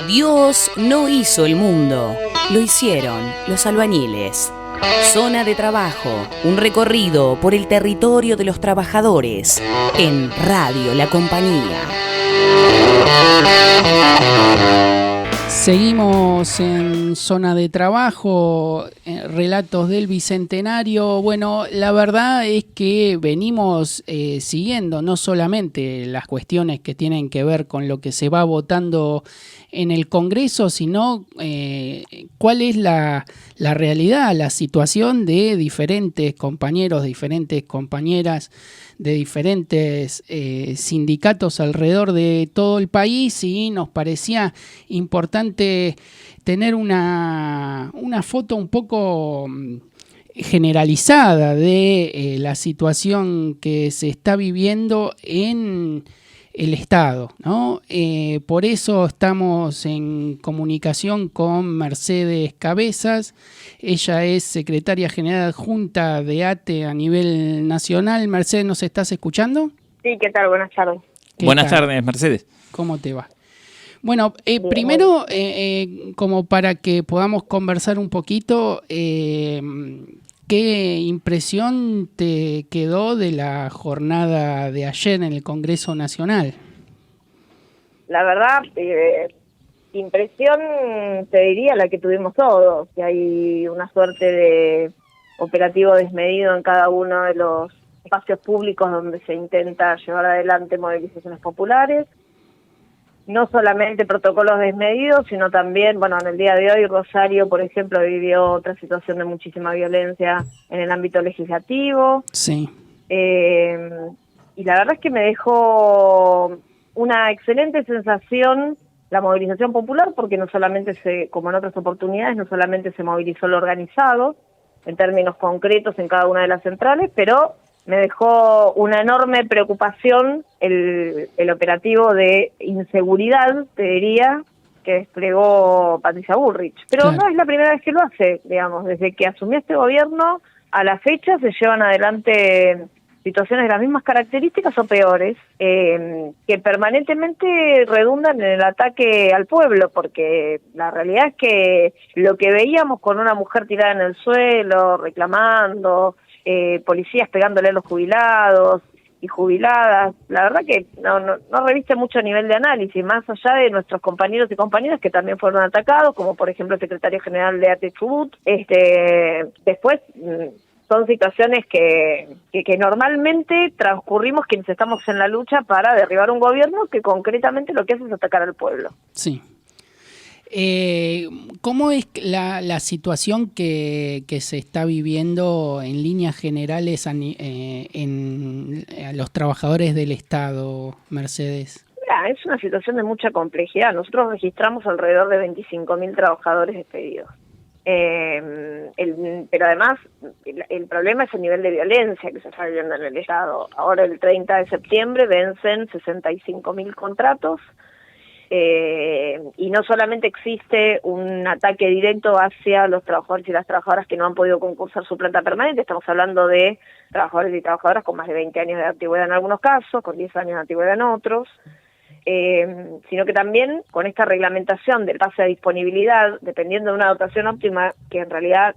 Dios no hizo el mundo, lo hicieron los albañiles. Zona de trabajo, un recorrido por el territorio de los trabajadores en Radio La Compañía. Seguimos en Zona de Trabajo, relatos del Bicentenario. Bueno, la verdad es que venimos siguiendo no solamente las cuestiones que tienen que ver con lo que se va votando en el Congreso, sino cuál es la realidad, la situación de diferentes compañeros, diferentes compañeras, de diferentes sindicatos alrededor de todo el país, y nos parecía importante tener una foto un poco generalizada de la situación que se está viviendo en el Estado, ¿no? Por eso estamos en comunicación con Mercedes Cabezas. Ella es secretaria general adjunta de ATE a nivel nacional. Mercedes, ¿nos estás escuchando? Sí, ¿qué tal? Buenas tardes. Buenas tardes, Mercedes. ¿Cómo te va? Bueno, primero, como para que podamos conversar un poquito, ¿qué impresión te quedó de la jornada de ayer en el Congreso Nacional? La verdad, impresión te diría la que tuvimos todos, que hay una suerte de operativo desmedido en cada uno de los espacios públicos donde se intenta llevar adelante movilizaciones populares. No solamente protocolos desmedidos, sino también, bueno, en el día de hoy Rosario, por ejemplo, vivió otra situación de muchísima violencia en el ámbito legislativo. Sí. Y la verdad es que me dejó una excelente sensación la movilización popular, porque no solamente como en otras oportunidades, no solamente se movilizó lo organizado, en términos concretos en cada una de las centrales, pero me dejó una enorme preocupación el operativo de inseguridad, te diría, que desplegó Patricia Bullrich. Pero claro, no es la primera vez que lo hace, digamos. Desde que asumió este gobierno, a la fecha se llevan adelante situaciones de las mismas características o peores, que permanentemente redundan en el ataque al pueblo, porque la realidad es que lo que veíamos con una mujer tirada en el suelo, reclamando, policías pegándole a los jubilados y jubiladas, la verdad que no reviste mucho nivel de análisis, más allá de nuestros compañeros y compañeras que también fueron atacados, como por ejemplo el secretario general de ATE Chubut. Después son situaciones que normalmente transcurrimos quienes estamos en la lucha para derribar un gobierno que concretamente lo que hace es atacar al pueblo. Sí. ¿Cómo es la situación que se está viviendo en líneas generales a los trabajadores del Estado, Mercedes? Mira, es una situación de mucha complejidad. Nosotros registramos alrededor de 25.000 trabajadores despedidos. Pero además el problema es el nivel de violencia que se está viviendo en el Estado. Ahora el 30 de septiembre vencen 65.000 contratos. Y no solamente existe un ataque directo hacia los trabajadores y las trabajadoras que no han podido concursar su planta permanente, estamos hablando de trabajadores y trabajadoras con más de 20 años de antigüedad en algunos casos, con 10 años de antigüedad en otros, sino que también con esta reglamentación del pase a disponibilidad, dependiendo de una dotación óptima, que en realidad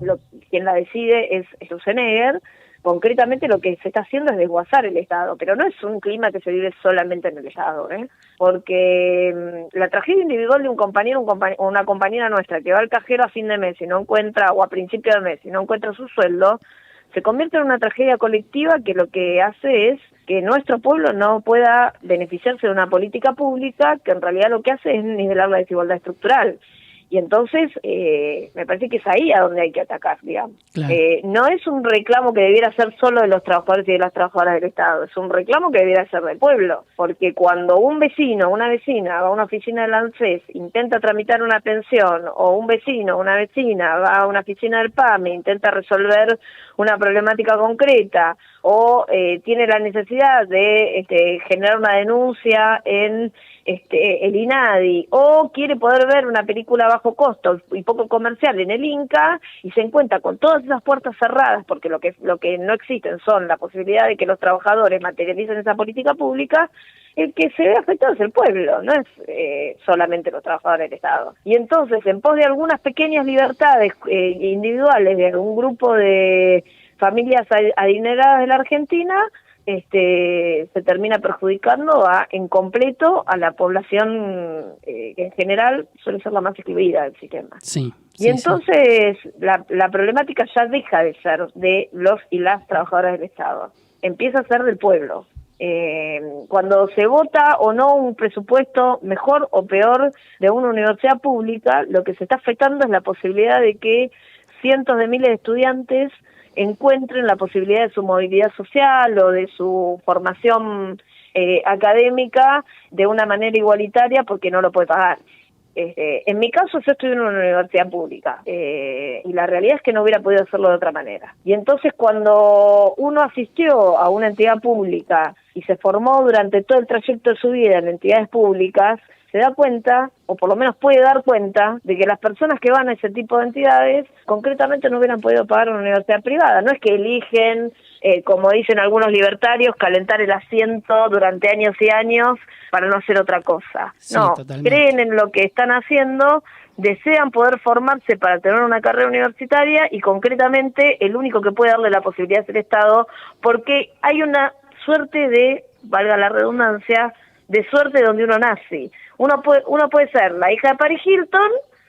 quien la decide es Schwarzenegger. Concretamente lo que se está haciendo es desguazar el Estado, pero no es un clima que se vive solamente en el Estado, porque la tragedia individual de un compañero o una compañera nuestra que va al cajero a fin de mes y no encuentra, o a principio de mes y no encuentra su sueldo, se convierte en una tragedia colectiva que lo que hace es que nuestro pueblo no pueda beneficiarse de una política pública que en realidad lo que hace es nivelar la desigualdad estructural. Y entonces me parece que es ahí a donde hay que atacar, digamos. Claro. No es un reclamo que debiera ser solo de los trabajadores y de las trabajadoras del Estado, es un reclamo que debiera ser del pueblo, porque cuando un vecino o una vecina va a una oficina del ANSES, intenta tramitar una pensión, o un vecino o una vecina va a una oficina del PAME, intenta resolver una problemática concreta, o tiene la necesidad de generar una denuncia en el INADI, o quiere poder ver una película bajo costo y poco comercial en el Inca y se encuentra con todas esas puertas cerradas, porque lo que no existen son la posibilidad de que los trabajadores materialicen esa política pública, el que se ve afectado es el pueblo, no es solamente los trabajadores del Estado. Y entonces, en pos de algunas pequeñas libertades individuales de algún grupo de familias adineradas de la Argentina, se termina perjudicando en completo a la población que en general suele ser la más excluida del sistema. Sí. Y entonces la problemática ya deja de ser de los y las trabajadoras del Estado, empieza a ser del pueblo. Cuando se vota o no un presupuesto mejor o peor de una universidad pública, lo que se está afectando es la posibilidad de que cientos de miles de estudiantes encuentren la posibilidad de su movilidad social o de su formación académica de una manera igualitaria porque no lo puede pagar. En mi caso yo estudié en una universidad pública y la realidad es que no hubiera podido hacerlo de otra manera. Y entonces cuando uno asistió a una entidad pública y se formó durante todo el trayecto de su vida en entidades públicas, se da cuenta, o por lo menos puede dar cuenta, de que las personas que van a ese tipo de entidades concretamente no hubieran podido pagar una universidad privada. No es que eligen, como dicen algunos libertarios, calentar el asiento durante años y años para no hacer otra cosa. Sí, no, totalmente. Creen en lo que están haciendo, desean poder formarse para tener una carrera universitaria y concretamente el único que puede darle la posibilidad es el Estado, porque hay una suerte de, valga la redundancia, de suerte donde uno nace. Uno puede ser la hija de Paris Hilton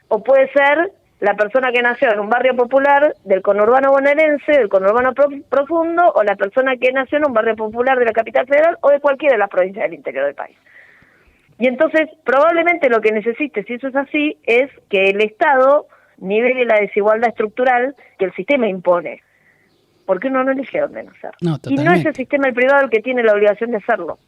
o puede ser la persona que nació en un barrio popular del conurbano bonaerense, del conurbano profundo, o la persona que nació en un barrio popular de la capital federal o de cualquiera de las provincias del interior del país. Y entonces, probablemente lo que necesite, si eso es así, es que el Estado nivele la desigualdad estructural que el sistema impone. Porque uno no elige dónde nacer. No, y no es el sistema privado el que tiene la obligación de hacerlo.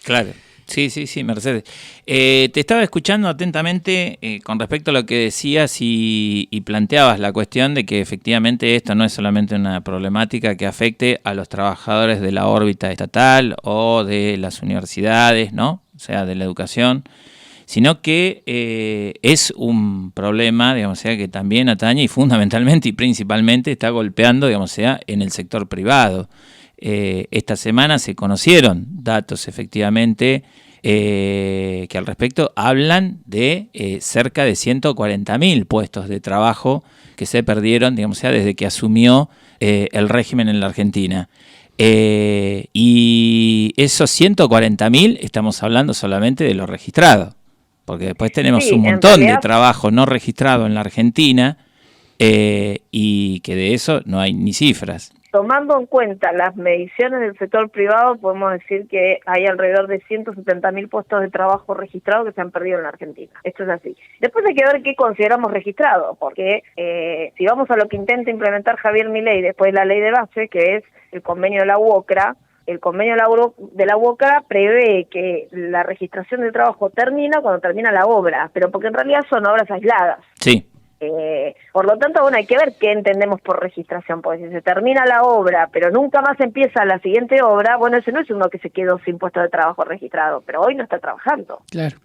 Claro. Sí, Mercedes. Te estaba escuchando atentamente con respecto a lo que decías y planteabas la cuestión de que efectivamente esto no es solamente una problemática que afecte a los trabajadores de la órbita estatal o de las universidades, ¿no? O sea, de la educación, sino que es un problema, digamos, sea, que también atañe y fundamentalmente y principalmente está golpeando, digamos, sea, en el sector privado. Esta semana se conocieron datos efectivamente que al respecto hablan de cerca de 140.000 puestos de trabajo que se perdieron, digamos, sea, desde que asumió el régimen en la Argentina. Y esos 140.000 estamos hablando solamente de lo registrado, porque después tenemos un montón de trabajo no registrado en la Argentina y que de eso no hay ni cifras. Tomando en cuenta las mediciones del sector privado, podemos decir que hay alrededor de 170.000 puestos de trabajo registrados que se han perdido en la Argentina. Esto es así. Después hay que ver qué consideramos registrado, porque si vamos a lo que intenta implementar Javier Milei después de la ley de base, que es el convenio de la UOCRA, el convenio de la UOCRA prevé que la registración de trabajo termina cuando termina la obra, pero porque en realidad son obras aisladas. Sí. Por lo tanto, bueno, hay que ver qué entendemos por registración, porque si se termina la obra, pero nunca más empieza la siguiente obra, bueno, ese no es uno que se quedó sin puesto de trabajo registrado, pero hoy no está trabajando. Claro.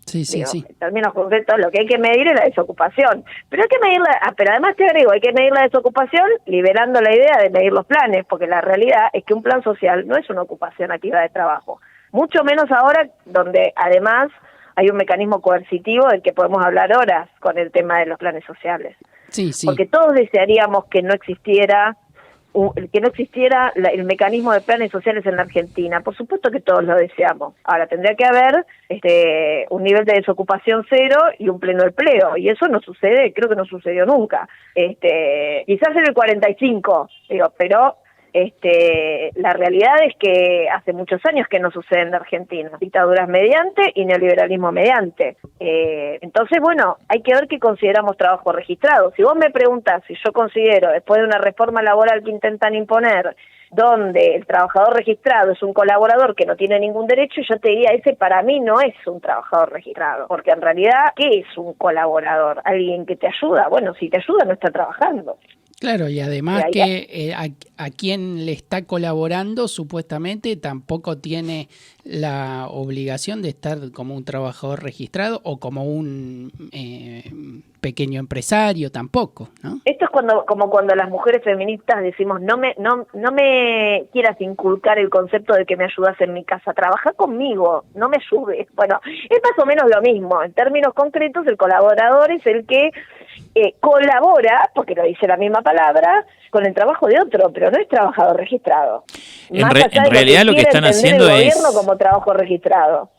Sí. En términos concretos, lo que hay que medir es la desocupación, pero hay que medirla, pero además te agrego, hay que medir la desocupación liberando la idea de medir los planes, porque la realidad es que un plan social no es una ocupación activa de trabajo, mucho menos ahora donde además hay un mecanismo coercitivo del que podemos hablar horas con el tema de los planes sociales. Sí. Porque todos desearíamos que no existiera el mecanismo de planes sociales en la Argentina. Por supuesto que todos lo deseamos. Ahora tendría que haber un nivel de desocupación cero y un pleno empleo. Y eso no sucede, creo que no sucedió nunca. Quizás en el 45, pero la realidad es que hace muchos años que no sucede en la Argentina, dictaduras mediante y neoliberalismo mediante. Entonces, bueno, hay que ver qué consideramos trabajo registrado. Si vos me preguntás si yo considero, después de una reforma laboral que intentan imponer, donde el trabajador registrado es un colaborador que no tiene ningún derecho, yo te diría, ese para mí no es un trabajador registrado, porque en realidad, ¿qué es un colaborador? ¿Alguien que te ayuda? Bueno, si te ayuda no está trabajando. Claro, y además ahí, que a quien le está colaborando supuestamente tampoco tiene la obligación de estar como un trabajador registrado o como un pequeño empresario tampoco, ¿no? esto es como cuando las mujeres feministas decimos, no me quieras inculcar el concepto de que me ayudas en mi casa, trabaja conmigo, no me ayudes. Bueno, es más o menos lo mismo. En términos concretos, el colaborador es el que colabora, porque lo dice la misma palabra, con el trabajo de otro, pero no es trabajador registrado. En realidad lo que están haciendo el gobierno como trabajo registrado.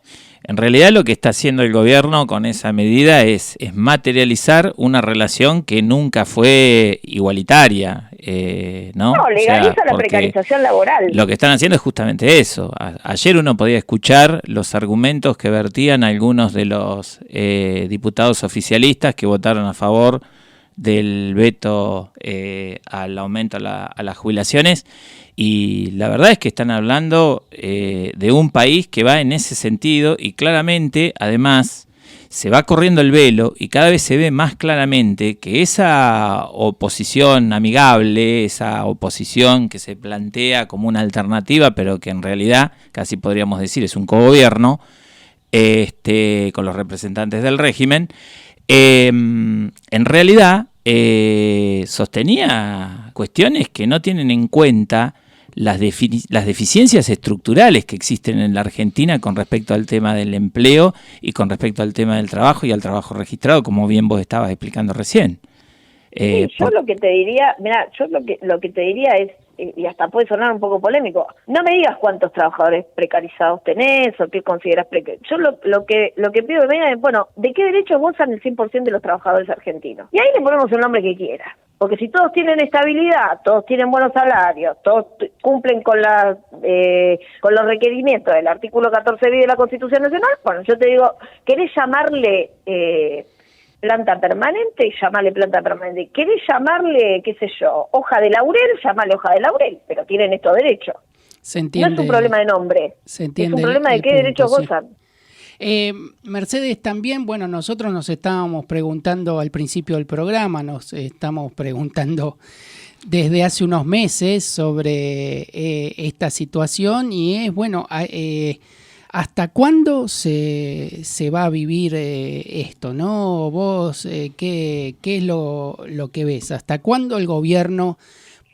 En realidad lo que está haciendo el gobierno con esa medida es materializar una relación que nunca fue igualitaria, ¿no? No, legaliza la precarización laboral. Lo que están haciendo es justamente eso. Ayer uno podía escuchar los argumentos que vertían algunos de los diputados oficialistas que votaron a favor del veto al aumento a las jubilaciones, y la verdad es que están hablando de un país que va en ese sentido, y claramente además se va corriendo el velo y cada vez se ve más claramente que esa oposición amigable, esa oposición que se plantea como una alternativa, pero que en realidad casi podríamos decir es un cogobierno con los representantes del régimen, en realidad sostenía cuestiones que no tienen en cuenta las deficiencias estructurales que existen en la Argentina con respecto al tema del empleo y con respecto al tema del trabajo y al trabajo registrado, como bien vos estabas explicando recién. Yo lo que te diría, mira, yo lo que te diría es, y hasta puede sonar un poco polémico, no me digas cuántos trabajadores precarizados tenés o qué consideras precarizados. Yo lo que pido que me digan es, bueno, ¿de qué derechos gozan el 100% de los trabajadores argentinos? Y ahí le ponemos el nombre que quiera. Porque si todos tienen estabilidad, todos tienen buenos salarios, todos cumplen con los requerimientos del artículo 14 bis de la Constitución Nacional, bueno, yo te digo, ¿querés llamarle planta permanente? Llamale planta permanente. ¿Querés llamarle, qué sé yo, hoja de laurel? Llamale hoja de laurel, pero tienen estos derechos. Se entiende, no es un problema de nombre, se entiende, es un problema de qué punto, derechos sí. gozan. Mercedes, también, bueno, nosotros nos estábamos preguntando al principio del programa, nos estamos preguntando desde hace unos meses sobre esta situación, y es, bueno, ¿hasta cuándo se va a vivir esto, no? Vos, ¿qué es lo que ves? ¿Hasta cuándo el gobierno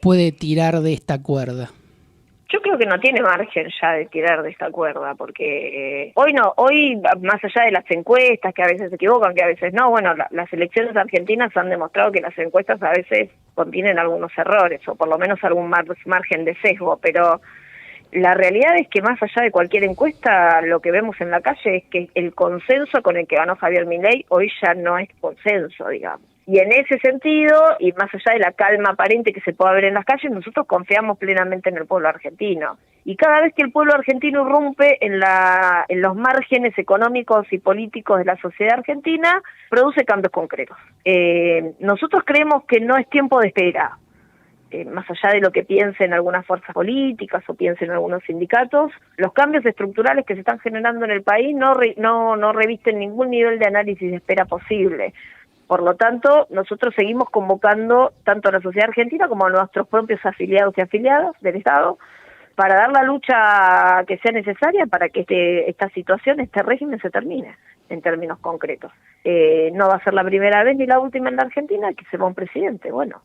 puede tirar de esta cuerda? Yo creo que no tiene margen ya de tirar de esta cuerda, porque hoy más allá de las encuestas, que a veces se equivocan, que a veces no, bueno, las elecciones argentinas han demostrado que las encuestas a veces contienen algunos errores, o por lo menos algún margen de sesgo, pero la realidad es que más allá de cualquier encuesta, lo que vemos en la calle es que el consenso con el que ganó Javier Milei hoy ya no es consenso, digamos. Y en ese sentido, y más allá de la calma aparente que se pueda ver en las calles, nosotros confiamos plenamente en el pueblo argentino. Y cada vez que el pueblo argentino irrumpe en los márgenes económicos y políticos de la sociedad argentina, produce cambios concretos. Nosotros creemos que no es tiempo de espera. Más allá de lo que piensen algunas fuerzas políticas o piensen algunos sindicatos, los cambios estructurales que se están generando en el país no revisten ningún nivel de análisis de espera posible. Por lo tanto, nosotros seguimos convocando tanto a la sociedad argentina como a nuestros propios afiliados y afiliadas del Estado para dar la lucha que sea necesaria para que esta situación, este régimen se termine en términos concretos. No va a ser la primera vez ni la última en la Argentina que se va un presidente. Bueno,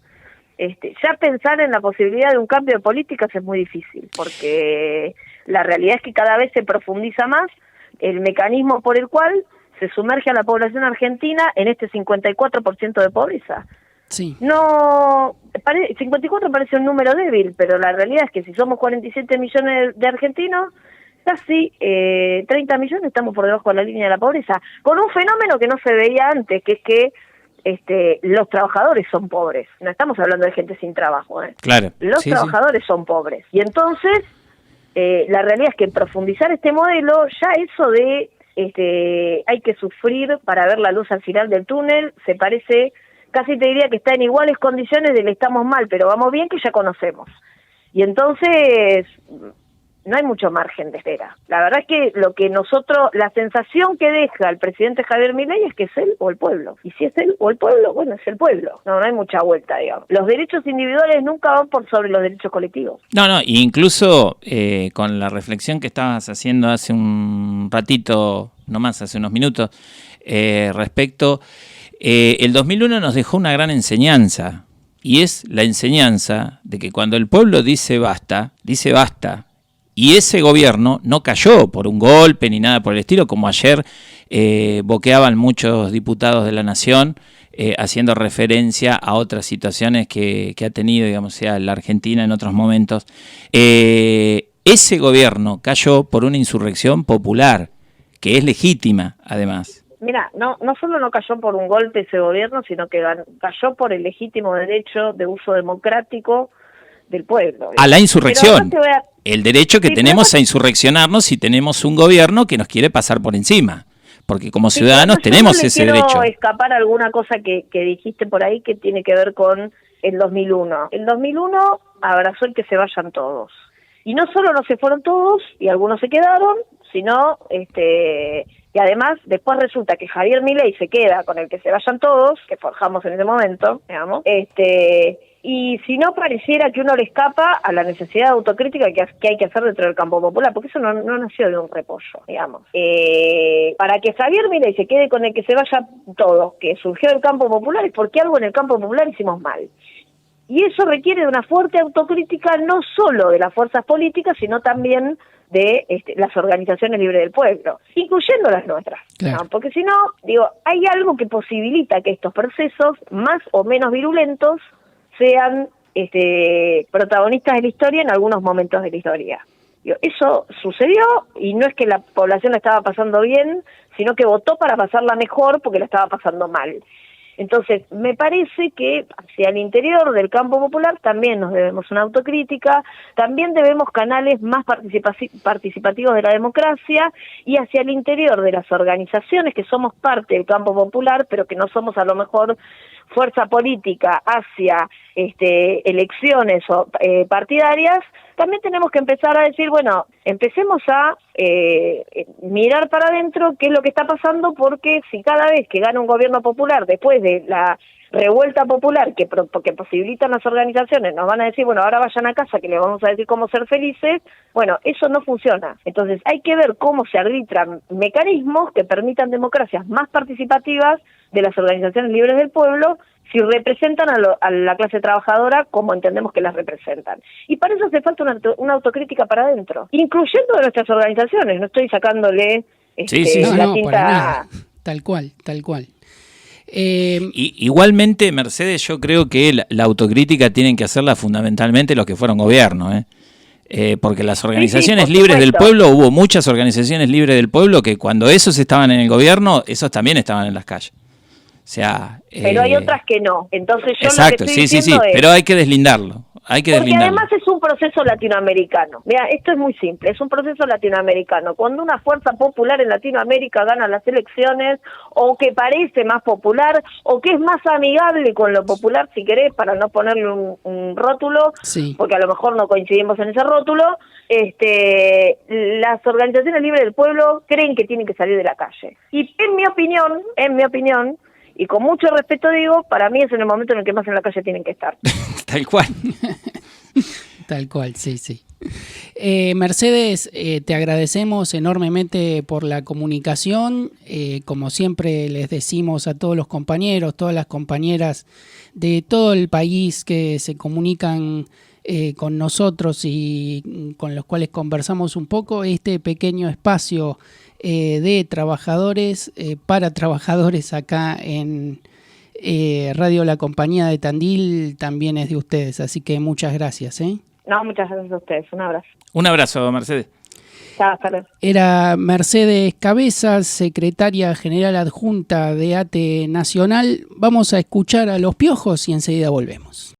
ya pensar en la posibilidad de un cambio de políticas es muy difícil, porque la realidad es que cada vez se profundiza más el mecanismo por el cual se sumerge a la población argentina en este 54% de pobreza. Sí. 54 parece un número débil, pero la realidad es que si somos 47 millones de argentinos, casi 30 millones estamos por debajo de la línea de la pobreza, con un fenómeno que no se veía antes, que es que los trabajadores son pobres. No estamos hablando de gente sin trabajo, Claro. Los trabajadores son pobres. Y entonces, la realidad es que profundizar este modelo, ya eso de hay que sufrir para ver la luz al final del túnel, se parece, casi te diría que está en iguales condiciones del estamos mal, pero vamos bien, que ya conocemos. Y entonces, no hay mucho margen de espera. La verdad es que la sensación que deja el presidente Javier Milei es que es él o el pueblo. Y si es él o el pueblo, bueno, es el pueblo. No hay mucha vuelta, digamos. Los derechos individuales nunca van por sobre los derechos colectivos. No, incluso con la reflexión que estabas haciendo hace un ratito, no más, hace unos minutos, respecto, el 2001 nos dejó una gran enseñanza. Y es la enseñanza de que cuando el pueblo dice basta. Y ese gobierno no cayó por un golpe ni nada por el estilo, como ayer boqueaban muchos diputados de la Nación, haciendo referencia a otras situaciones que ha tenido, digamos, sea la Argentina en otros momentos. Ese gobierno cayó por una insurrección popular, que es legítima, además. Mira, no solo no cayó por un golpe ese gobierno, sino que cayó por el legítimo derecho de uso democrático del pueblo. A la insurrección. El derecho que tenemos a insurreccionarnos si tenemos un gobierno que nos quiere pasar por encima. Porque como ciudadanos tenemos ese derecho. Quiero escapar alguna cosa que dijiste por ahí que tiene que ver con el 2001. El 2001 abrazó el que se vayan todos. Y no solo no se fueron todos, y algunos se quedaron, sino y además después resulta que Javier Milei se queda con el que se vayan todos, que forjamos en ese momento, digamos, y si no pareciera que uno le escapa a la necesidad de autocrítica que hay que hacer dentro del campo popular, porque eso no nació de un repollo, digamos. Para que Javier Milei se quede con el que se vaya todos, que surgió del campo popular, es porque algo en el campo popular hicimos mal. Y eso requiere de una fuerte autocrítica no solo de las fuerzas políticas, sino también de las organizaciones libres del pueblo, incluyendo las nuestras. Claro. ¿No? Porque si no, hay algo que posibilita que estos procesos, más o menos virulentos, sean protagonistas de la historia en algunos momentos de la historia. Eso sucedió y no es que la población la estaba pasando bien, sino que votó para pasarla mejor porque la estaba pasando mal. Entonces, me parece que hacia el interior del campo popular también nos debemos una autocrítica, también debemos canales más participativos de la democracia, y hacia el interior de las organizaciones que somos parte del campo popular, pero que no somos a lo mejor fuerza política hacia elecciones partidarias, también tenemos que empezar a decir, bueno, empecemos a mirar para adentro qué es lo que está pasando, porque si cada vez que gana un gobierno popular, después de la revuelta popular que posibilitan las organizaciones, nos van a decir, bueno, ahora vayan a casa que les vamos a decir cómo ser felices, bueno, eso no funciona. Entonces hay que ver cómo se arbitran mecanismos que permitan democracias más participativas de las organizaciones libres del pueblo, si representan a la clase trabajadora como entendemos que las representan. Y para eso hace falta una autocrítica para adentro, incluyendo de nuestras organizaciones. No estoy sacándole la tinta. Tal cual. Igualmente, Mercedes, yo creo que la autocrítica tienen que hacerla fundamentalmente los que fueron gobierno, porque las organizaciones libres del pueblo, hubo muchas organizaciones libres del pueblo que cuando esos estaban en el gobierno, esos también estaban en las calles. O sea, pero hay otras que no. Entonces yo exacto, lo que estoy sí, pero hay que deslindarlo. Porque además es un proceso latinoamericano. Mira, esto es muy simple, es un proceso latinoamericano. Cuando una fuerza popular en Latinoamérica gana las elecciones, o que parece más popular, o que es más amigable con lo popular, si querés, para no ponerle un rótulo, sí, porque a lo mejor no coincidimos en ese rótulo, las organizaciones libres del pueblo creen que tienen que salir de la calle. Y en mi opinión, y con mucho respeto digo, para mí es en el momento en el que más en la calle tienen que estar. Tal cual. Tal cual, sí. Mercedes, te agradecemos enormemente por la comunicación. Como siempre les decimos a todos los compañeros, todas las compañeras de todo el país que se comunican con nosotros y con los cuales conversamos un poco, este pequeño espacio de trabajadores para trabajadores acá en Radio La Compañía de Tandil también es de ustedes, así que muchas gracias. No, muchas gracias a ustedes, un abrazo. Un abrazo, Mercedes. Chao, hasta luego. Era Mercedes Cabezas, secretaria general adjunta de ATE Nacional. Vamos a escuchar a Los Piojos y enseguida volvemos.